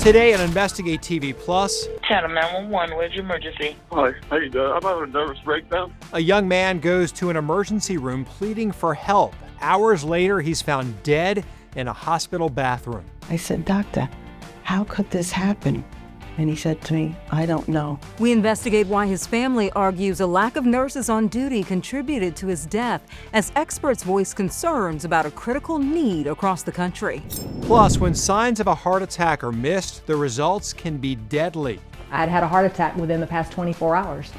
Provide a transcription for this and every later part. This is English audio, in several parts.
Today on Investigate TV Plus, Channel 911, where's your emergency? Hi, how you doing? I'm having a nervous breakdown. a young man goes to an emergency room pleading for help. Hours later, he's found dead in a hospital bathroom. I said, "Doctor, how could this happen?" And he said to me, "I don't know." We investigate why his family argues a lack of nurses on duty contributed to his death, as experts voice concerns about a critical need across the country. Plus, when signs of a heart attack are missed, the results can be deadly. I'd had a heart attack within the past 24 hours.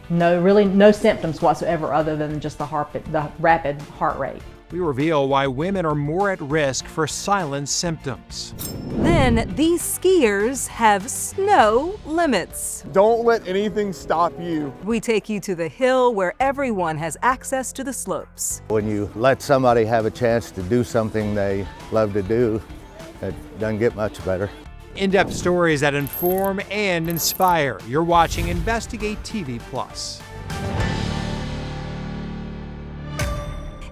No symptoms whatsoever other than just the rapid heart rate. We reveal why women are more at risk for silent symptoms. Then, these skiers have snow limits. Don't let anything stop you. We take you to the hill where everyone has access to the slopes. When you let somebody have a chance to do something they love to do, it doesn't get much better. In-depth stories that inform and inspire. You're watching Investigate TV Plus.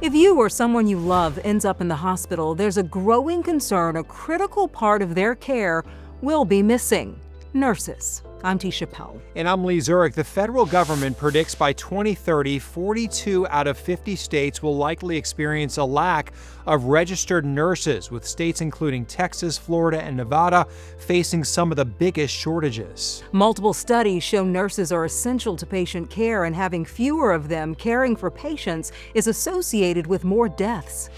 If you or someone you love ends up in the hospital, there's a growing concern a critical part of their care will be missing: nurses. I'm Tisha Pell. And I'm Lee Zurich. The federal government predicts by 2030, 42 out of 50 states will likely experience a lack of registered nurses, with states including Texas, Florida, and Nevada facing some of the biggest shortages. Multiple studies show nurses are essential to patient care, and having fewer of them caring for patients is associated with more deaths.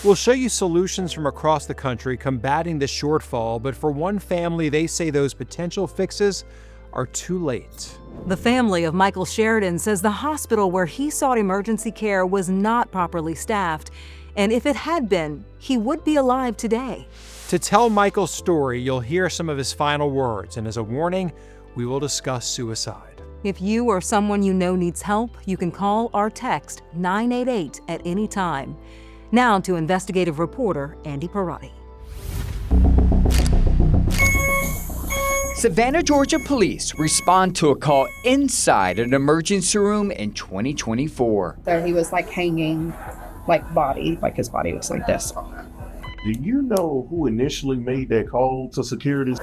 We'll show you solutions from across the country combating the shortfall, but for one family, they say those potential fixes are too late. The family of Michael Sheridan says the hospital where he sought emergency care was not properly staffed, and if it had been, he would be alive today. To tell Michael's story, you'll hear some of his final words, and as a warning, we will discuss suicide. If you or someone you know needs help, you can call or text 988 at any time. Now to investigative reporter Andy Perotti. Savannah, Georgia police respond to a call inside an emergency room in 2024. So he was hanging, his body was like this. Do you know who initially made that call to security?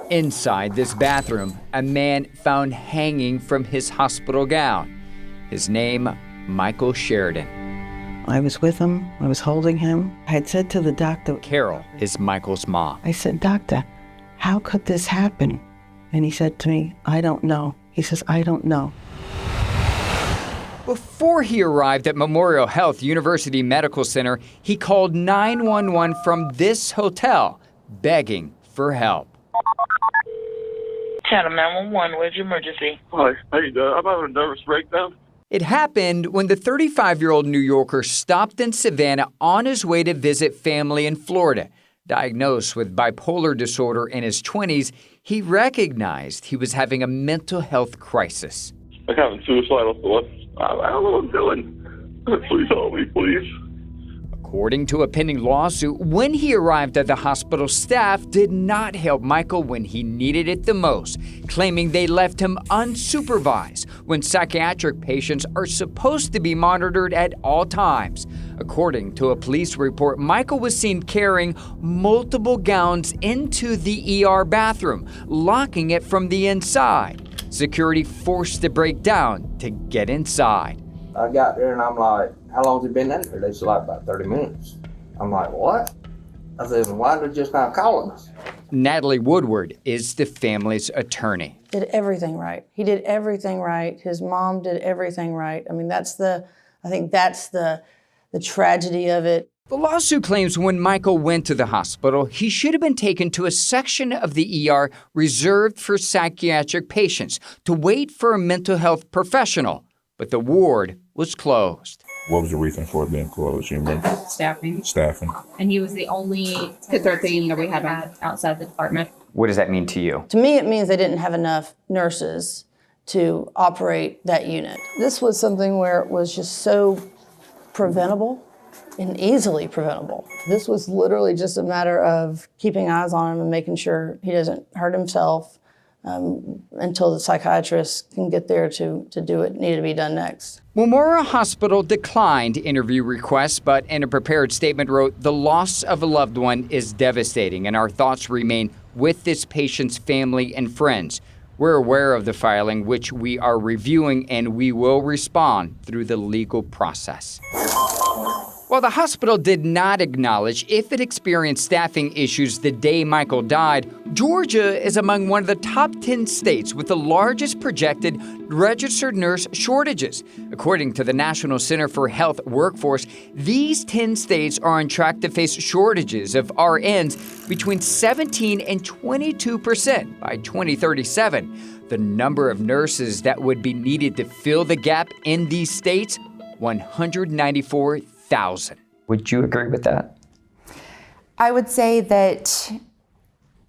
Inside this bathroom, a man found hanging from his hospital gown. His name, Michael Sheridan. I was with him. I was holding him. I had said to the doctor, Carol is Michael's mom. I said, "Doctor, how could this happen?" And he said to me, "I don't know." He says, "I don't know." Before he arrived at Memorial Health University Medical Center, he called 911 from this hotel, begging for help. Channel 911, where's your emergency? Hi, how you doing? I'm having a nervous breakdown. It happened when the 35-year-old New Yorker stopped in Savannah on his way to visit family in Florida. Diagnosed with bipolar disorder in his 20s, he recognized he was having a mental health crisis. I'm having suicidal thoughts. I don't know what I'm doing. Please help me, please. According to a pending lawsuit, when he arrived at the hospital, staff did not help Michael when he needed it the most, claiming they left him unsupervised when psychiatric patients are supposed to be monitored at all times. According to a police report, Michael was seen carrying multiple gowns into the ER bathroom, locking it from the inside. Security forced the break down to get inside. I got there and I'm like, "How long's it been in there?" They said, "About 30 minutes. I'm like, "What?" I said, "Why are they just not calling us?" Natalie Woodward is the family's attorney. Did everything right. He did everything right. His mom did everything right. I mean, I think that's the tragedy of it. The lawsuit claims when Michael went to the hospital, he should have been taken to a section of the ER reserved for psychiatric patients to wait for a mental health professional, but the ward was closed. What was the reason for it being closed? You remember? Staffing. And he was the only thing that we had outside the department. What does that mean to you? To me, it means they didn't have enough nurses to operate that unit. This was something where it was just so preventable and easily preventable. This was literally just a matter of keeping eyes on him and making sure he doesn't hurt himself, until the psychiatrist can get there to do what needed to be done next. Memorial Hospital declined interview requests, but in a prepared statement wrote, "The loss of a loved one is devastating, and our thoughts remain with this patient's family and friends. We're aware of the filing, which we are reviewing, and we will respond through the legal process." While the hospital did not acknowledge if it experienced staffing issues the day Michael died, Georgia is among one of the top 10 states with the largest projected registered nurse shortages. According to the National Center for Health Workforce, these 10 states are on track to face shortages of RNs between 17 and 22% by 2037. The number of nurses that would be needed to fill the gap in these states, 194,000. Would you agree with that? I would say that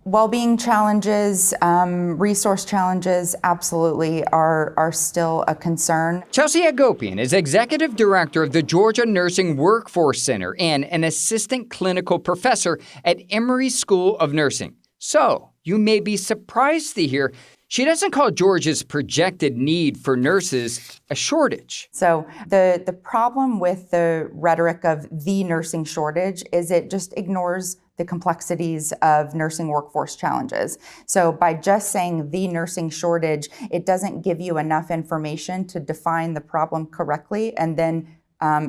well-being challenges, resource challenges absolutely are still a concern. Chelsea Agopian is executive director of the Georgia Nursing Workforce Center and an assistant clinical professor at Emory School of Nursing. So, you may be surprised to hear she doesn't call Georgia's projected need for nurses a shortage. So the problem with the rhetoric of the nursing shortage is it just ignores the complexities of nursing workforce challenges. So by just saying the nursing shortage, it doesn't give you enough information to define the problem correctly and then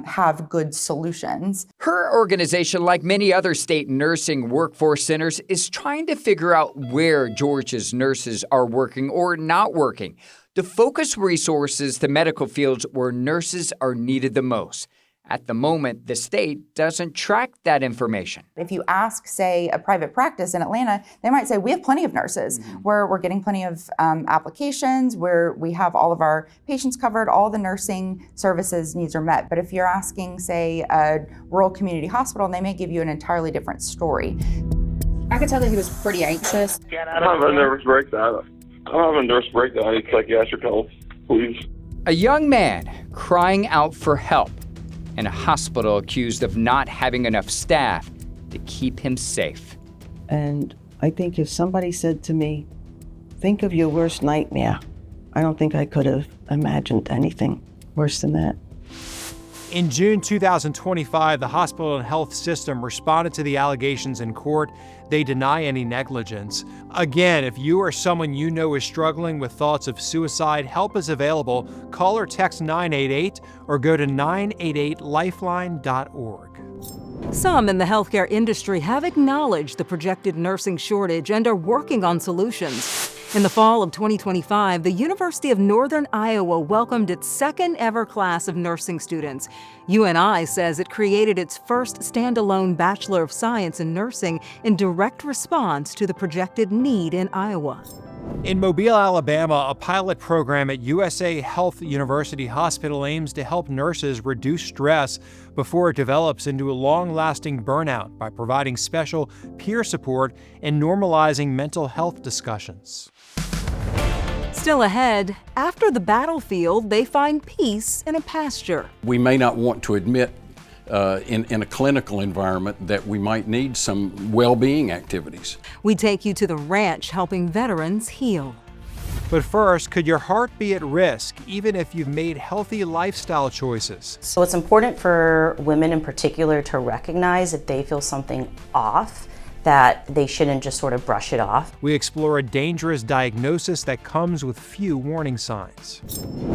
have good solutions. Her organization, like many other state nursing workforce centers, is trying to figure out where Georgia's nurses are working or not working, to focus resources to medical fields where nurses are needed the most. At the moment, the state doesn't track that information. If you ask, say, a private practice in Atlanta, they might say, we have plenty of nurses. We're getting plenty of applications, where we have all of our patients covered, all the nursing services needs are met. But if you're asking, say, a rural community hospital, they may give you an entirely different story. I could tell that he was pretty anxious. I don't have a nervous breakdown. I don't have a nervous breakdown. I need psychiatric help, please. A young man crying out for help in a hospital accused of not having enough staff to keep him safe. And I think if somebody said to me, think of your worst nightmare, I don't think I could have imagined anything worse than that. In June 2025, the hospital and health system responded to the allegations in court. They deny any negligence. Again, if you or someone you know is struggling with thoughts of suicide, help is available. Call or text 988 or go to 988lifeline.org. Some in the healthcare industry have acknowledged the projected nursing shortage and are working on solutions. In the fall of 2025, the University of Northern Iowa welcomed its second ever class of nursing students. UNI says it created its first standalone Bachelor of Science in Nursing in direct response to the projected need in Iowa. In Mobile, Alabama, a pilot program at USA Health University Hospital aims to help nurses reduce stress before it develops into a long-lasting burnout by providing special peer support and normalizing mental health discussions. Still ahead, after the battlefield, they find peace in a pasture. We may not want to admit in a clinical environment that we might need some well-being activities. We take you to the ranch helping veterans heal. But first, could your heart be at risk even if you've made healthy lifestyle choices? So it's important for women in particular to recognize if they feel something off, that they shouldn't just sort of brush it off. We explore a dangerous diagnosis that comes with few warning signs.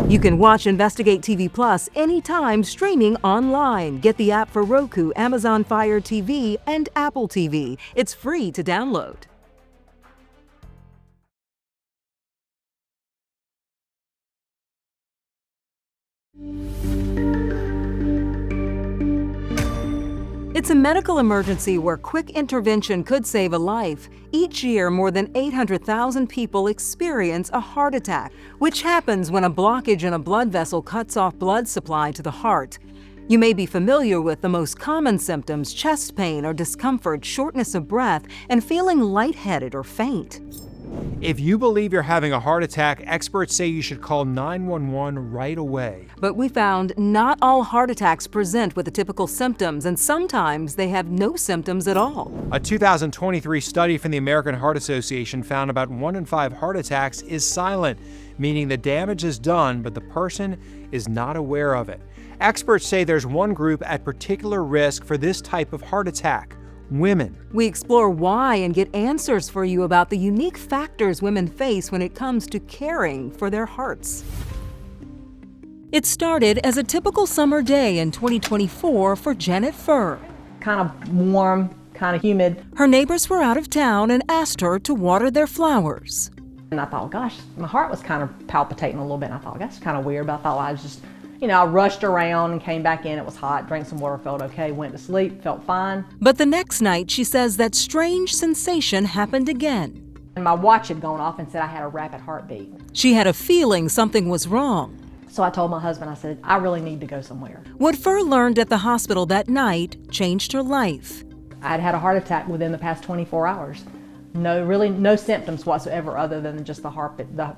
You can watch Investigate TV Plus anytime streaming online. Get the app for Roku, Amazon Fire TV, and Apple TV. It's free to download. It's a medical emergency where quick intervention could save a life. Each year, more than 800,000 people experience a heart attack, which happens when a blockage in a blood vessel cuts off blood supply to the heart. You may be familiar with the most common symptoms: chest pain or discomfort, shortness of breath, and feeling lightheaded or faint. If you believe you're having a heart attack, experts say you should call 911 right away. But we found not all heart attacks present with the typical symptoms, and sometimes they have no symptoms at all. A 2023 study from the American Heart Association found about 1 in 5 heart attacks is silent, meaning the damage is done, but the person is not aware of it. Experts say there's one group at particular risk for this type of heart attack: women. We explore why and get answers for you about the unique factors women face when it comes to caring for their hearts. It started as a typical summer day in 2024 for Janet Furr. Kind of warm, kind of humid. Her neighbors were out of town and asked her to water their flowers. And I thought, gosh, my heart was kind of palpitating a little bit. And I thought, that's kind of weird, but I thought, well, I just, I rushed around and came back in. It was hot, drank some water, felt okay, went to sleep, felt fine. But the next night, she says that strange sensation happened again. And my watch had gone off and said I had a rapid heartbeat. She had a feeling something was wrong. So I told my husband, I said, I really need to go somewhere. What Furr learned at the hospital that night changed her life. I had had a heart attack within the past 24 hours. No symptoms whatsoever other than just the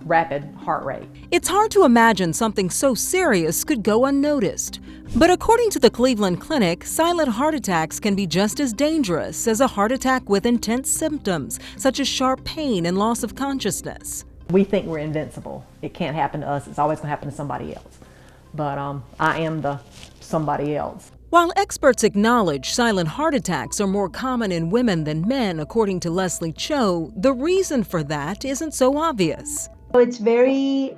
rapid heart rate. It's hard to imagine something so serious could go unnoticed. But according to the Cleveland Clinic, silent heart attacks can be just as dangerous as a heart attack with intense symptoms, such as sharp pain and loss of consciousness. We think we're invincible. It can't happen to us. It's always going to happen to somebody else. But I am the somebody else. While experts acknowledge silent heart attacks are more common in women than men, according to Leslie Cho, the reason for that isn't so obvious. It's very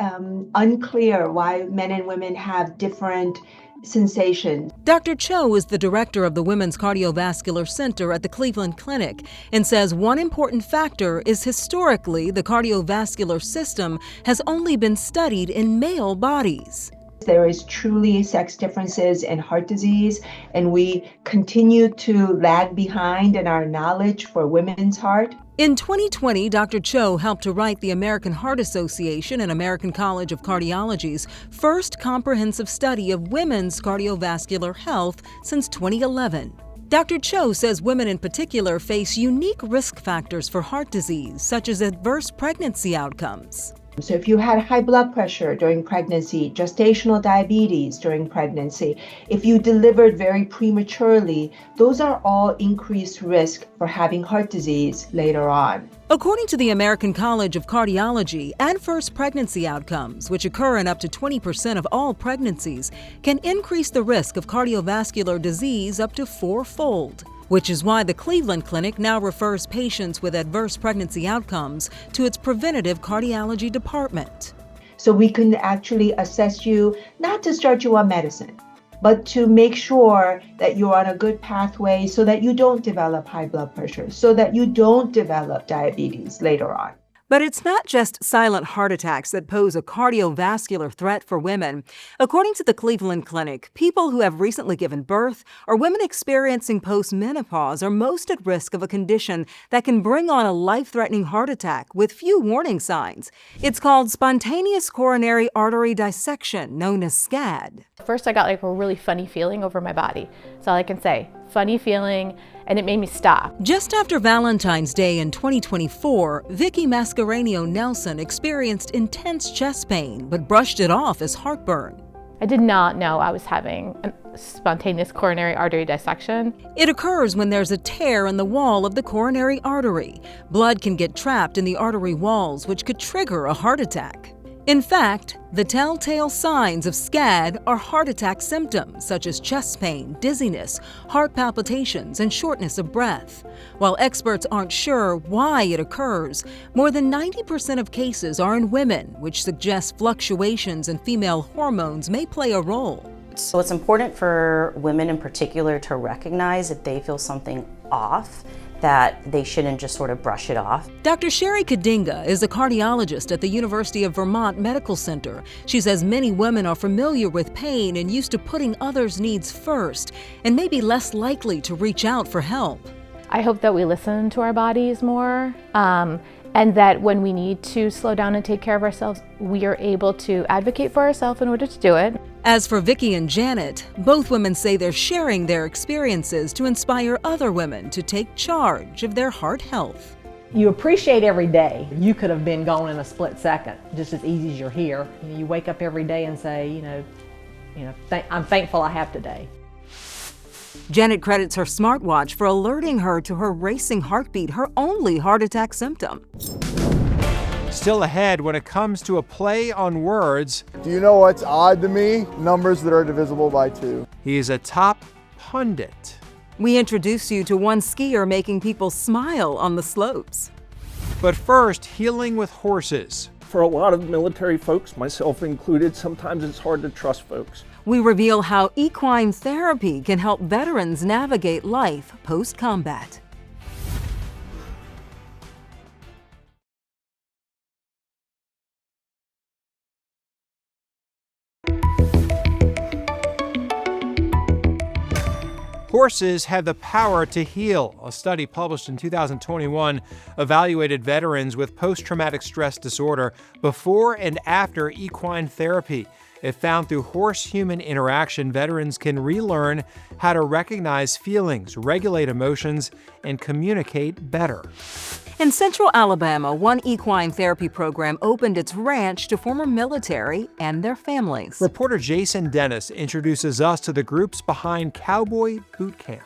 unclear why men and women have different sensations. Dr. Cho is the director of the Women's Cardiovascular Center at the Cleveland Clinic and says one important factor is historically the cardiovascular system has only been studied in male bodies. There is truly sex differences in heart disease, and we continue to lag behind in our knowledge for women's heart. In 2020, Dr. Cho helped to write the American Heart Association and American College of Cardiology's first comprehensive study of women's cardiovascular health since 2011. Dr. Cho says women in particular face unique risk factors for heart disease, such as adverse pregnancy outcomes. So if you had high blood pressure during pregnancy, gestational diabetes during pregnancy, if you delivered very prematurely, those are all increased risk for having heart disease later on. According to the American College of Cardiology, adverse pregnancy outcomes, which occur in up to 20% of all pregnancies, can increase the risk of cardiovascular disease up to 4-fold. Which is why the Cleveland Clinic now refers patients with adverse pregnancy outcomes to its preventative cardiology department. So we can actually assess you, not to start you on medicine, but to make sure that you're on a good pathway so that you don't develop high blood pressure, so that you don't develop diabetes later on. But it's not just silent heart attacks that pose a cardiovascular threat for women. According to the Cleveland Clinic, people who have recently given birth or women experiencing postmenopause are most at risk of a condition that can bring on a life-threatening heart attack with few warning signs. It's called spontaneous coronary artery dissection, known as SCAD. First, I got like a really funny feeling over my body. That's all I can say. Funny feeling, and it made me stop. Just after Valentine's Day in 2024, Vicky Mascarenio Nelson experienced intense chest pain, but brushed it off as heartburn. I did not know I was having a spontaneous coronary artery dissection. It occurs when there's a tear in the wall of the coronary artery. Blood can get trapped in the artery walls, which could trigger a heart attack. In fact, the telltale signs of SCAD are heart attack symptoms such as chest pain, dizziness, heart palpitations, and shortness of breath. While experts aren't sure why it occurs, more than 90% of cases are in women, which suggests fluctuations in female hormones may play a role. So it's important for women in particular to recognize if they feel something off, that they shouldn't just sort of brush it off. Dr. Sherry Kadinga is a cardiologist at the University of Vermont Medical Center. She says many women are familiar with pain and used to putting others' needs first and may be less likely to reach out for help. I hope that we listen to our bodies more and that when we need to slow down and take care of ourselves, we are able to advocate for ourselves in order to do it. As for Vicky and Janet, both women say they're sharing their experiences to inspire other women to take charge of their heart health. You appreciate every day. You could have been gone in a split second, just as easy as you're here. You wake up every day and say, I'm thankful I have today. Janet credits her smartwatch for alerting her to her racing heartbeat, her only heart attack symptom. Still ahead when it comes to a play on words. Do you know what's odd to me? Numbers that are divisible by 2. He is a top pundit. We introduce you to one skier making people smile on the slopes. But first, healing with horses. For a lot of military folks, myself included, sometimes it's hard to trust folks. We reveal how equine therapy can help veterans navigate life post-combat. Horses have the power to heal. A study published in 2021 evaluated veterans with post-traumatic stress disorder before and after equine therapy. It found through horse-human interaction, veterans can relearn how to recognize feelings, regulate emotions, and communicate better. In Central Alabama, one equine therapy program opened its ranch to former military and their families. Reporter Jason Dennis introduces us to the groups behind Cowboy Boot Camp.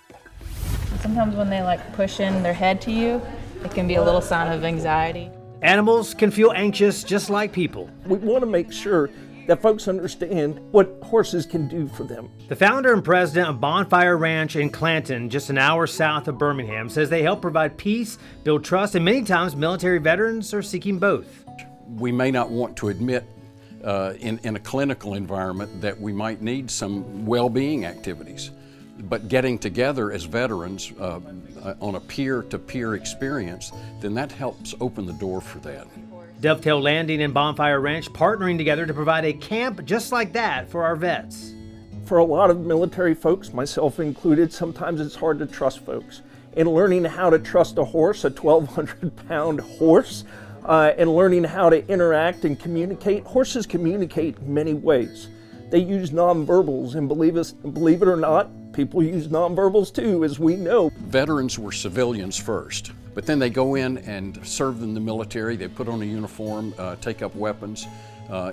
Sometimes when they push in their head to you, it can be a little sign of anxiety. Animals can feel anxious just like people. We want to make sure that folks understand what horses can do for them. The founder and president of Bonfire Ranch in Clanton, just an hour south of Birmingham, says they help provide peace, build trust, and many times military veterans are seeking both. We may not want to admit in a clinical environment that we might need some well-being activities, but getting together as veterans on a peer-to-peer experience, then that helps open the door for that. Dovetail Landing and Bonfire Ranch partnering together to provide a camp just like that for our vets. For a lot of military folks, myself included, sometimes it's hard to trust folks. And learning how to trust a horse, a 1,200-pound horse, and learning how to interact and communicate. Horses communicate in many ways. They use nonverbals, and believe it or not, people use nonverbals too, as we know. Veterans were civilians first, but then they go in and serve in the military. They put on a uniform, take up weapons,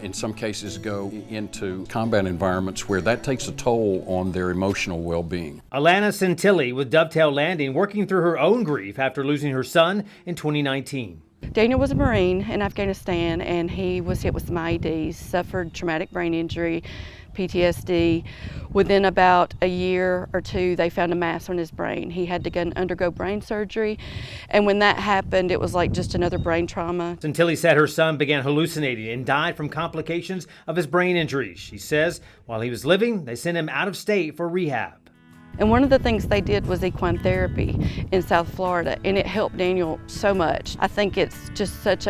in some cases go into combat environments where that takes a toll on their emotional well-being. Alana Santilli with Dovetail Landing working through her own grief after losing her son in 2019. Daniel was a Marine in Afghanistan, and he was hit with some IEDs, suffered traumatic brain injury, PTSD. Within about a year or two, they found a mass on his brain. He had to undergo brain surgery, and when that happened, it was like just another brain trauma. Santilli said her son began hallucinating and died from complications of his brain injuries. She says while he was living, they sent him out of state for rehab. And one of the things they did was equine therapy in South Florida, and it helped Daniel so much. I think it's just such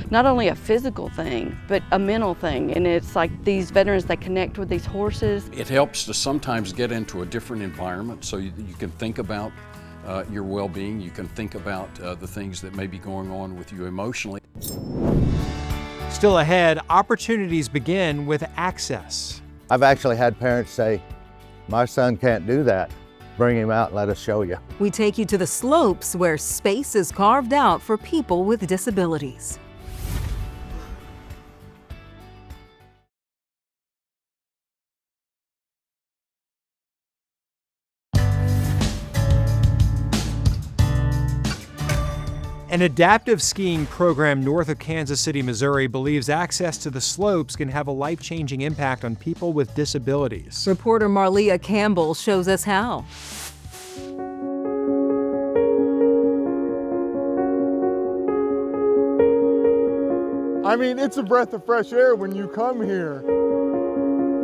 not only a physical thing, but a mental thing. And it's like these veterans, they connect with these horses. It helps to sometimes get into a different environment so you can think about your well-being. You can think about the things that may be going on with you emotionally. Still ahead, opportunities begin with access. I've actually had parents say, "My son can't do that. Bring him out and let us show you." We take you to the slopes where space is carved out for people with disabilities. An adaptive skiing program north of Kansas City, Missouri believes access to the slopes can have a life-changing impact on people with disabilities. Reporter Marlia Campbell shows us how. I mean, it's a breath of fresh air when you come here.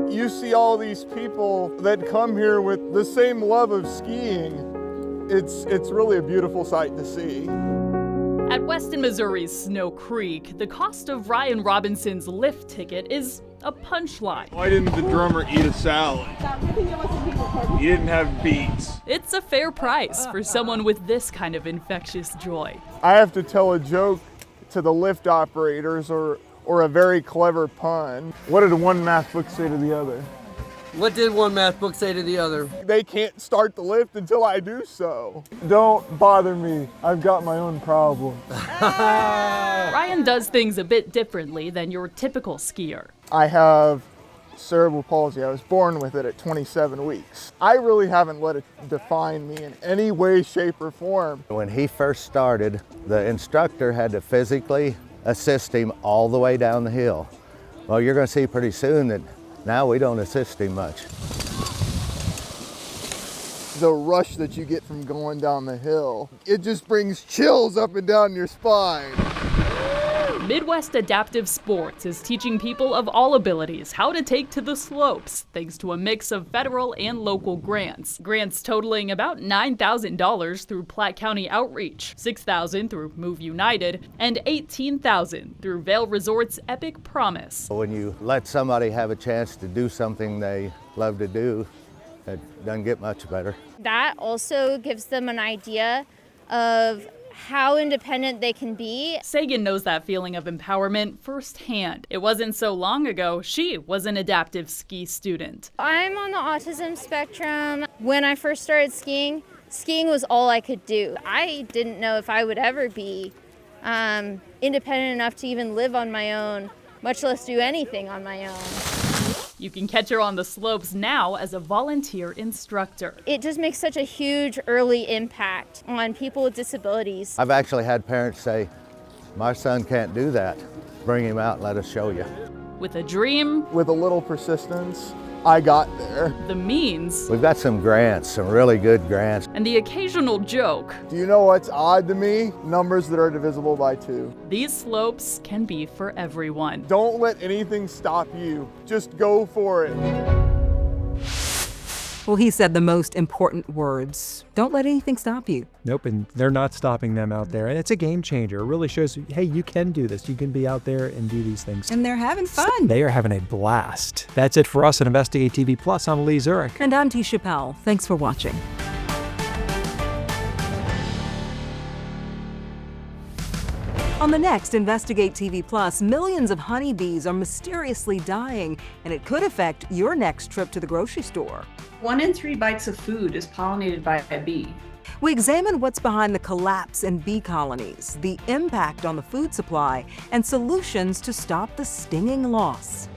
You see all these people that come here with the same love of skiing. It's really a beautiful sight to see. At Weston, Missouri's Snow Creek, the cost of Ryan Robinson's lift ticket is a punchline. Why didn't the drummer eat a salad? He didn't have beets. It's a fair price for someone with this kind of infectious joy. I have to tell a joke to the lift operators or a very clever pun. What did one math book say to the other? What did one math book say to the other? They can't start the lift until I do so. Don't bother me. I've got my own problems. Ryan does things a bit differently than your typical skier. I have cerebral palsy. I was born with it at 27 weeks. I really haven't let it define me in any way, shape, or form. When he first started, the instructor had to physically assist him all the way down the hill. Well, you're going to see pretty soon that now we don't assist him much. The rush that you get from going down the hill, it just brings chills up and down your spine. Midwest Adaptive Sports is teaching people of all abilities how to take to the slopes, thanks to a mix of federal and local grants. Grants totaling about $9,000 through Platte County Outreach, $6,000 through Move United, and $18,000 through Vail Resort's Epic Promise. When you let somebody have a chance to do something they love to do, it doesn't get much better. That also gives them an idea of how independent they can be. Sagan knows that feeling of empowerment firsthand. It wasn't so long ago she was an adaptive ski student. I'm on the autism spectrum. When I first started skiing, skiing was all I could do. I didn't know if I would ever be independent enough to even live on my own, much less do anything on my own. You can catch her on the slopes now as a volunteer instructor. It just makes such a huge early impact on people with disabilities. I've actually had parents say, my son can't do that. Bring him out and let us show you. With a dream, with a little persistence, I got there. The means, we've got some grants, some really good grants. And the occasional joke. Do you know what's odd to me? Numbers that are divisible by 2. These slopes can be for everyone. Don't let anything stop you. Just go for it. Well, he said the most important words. Don't let anything stop you. Nope, and they're not stopping them out there. And it's a game changer. It really shows, hey, you can do this. You can be out there and do these things. And they're having fun. They are having a blast. That's it for us at Investigate TV Plus. I'm Lee Zurich. And I'm T. Chappelle. Thanks for watching. On the next Investigate TV Plus, millions of honeybees are mysteriously dying, and it could affect your next trip to the grocery store. 1 in 3 bites of food is pollinated by a bee. We examine what's behind the collapse in bee colonies, the impact on the food supply, and solutions to stop the stinging loss.